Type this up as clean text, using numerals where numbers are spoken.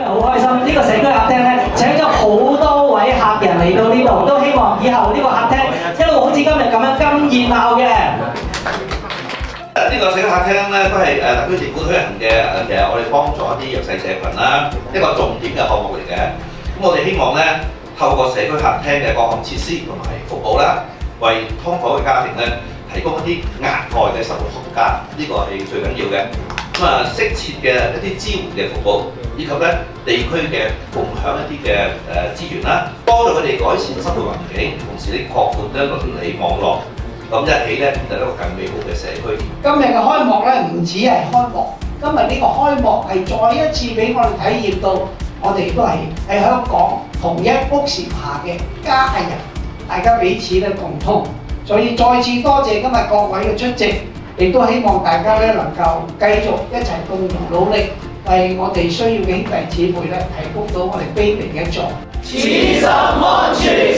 好開心，呢個社區客廳咧請咗好多位客人嚟到呢度，都希望以後呢個客廳一路好似今日咁樣咁熱鬧嘅。呢個社區客廳咧都係特區政府推行嘅，其實我哋幫助一啲弱勢社群啦，一個重點嘅項目嚟嘅。咁我哋希望咧透過社區客廳嘅各項設施同埋服務啦，為劏房嘅家庭咧提供一啲額外嘅生活空間，呢個係最緊要嘅。咁啊，適切嘅一啲支援嘅服務，以及咧地區嘅共享一啲嘅資源啦，幫助佢哋改善生活環境，同時咧擴闊咧鄰里網絡，咁一起咧就一個更美好嘅社區。今日嘅開幕咧唔止係開幕，今日呢個開幕係再一次俾我哋體驗到，我哋都係喺香港同一屋檐下嘅家人，大家彼此咧共通，所以再次多謝今日各位嘅出席。亦都希望大家咧能夠繼續一齊共同努力，為我哋需要嘅兄弟姊妹咧提供到我哋卑微嘅一助。其實安全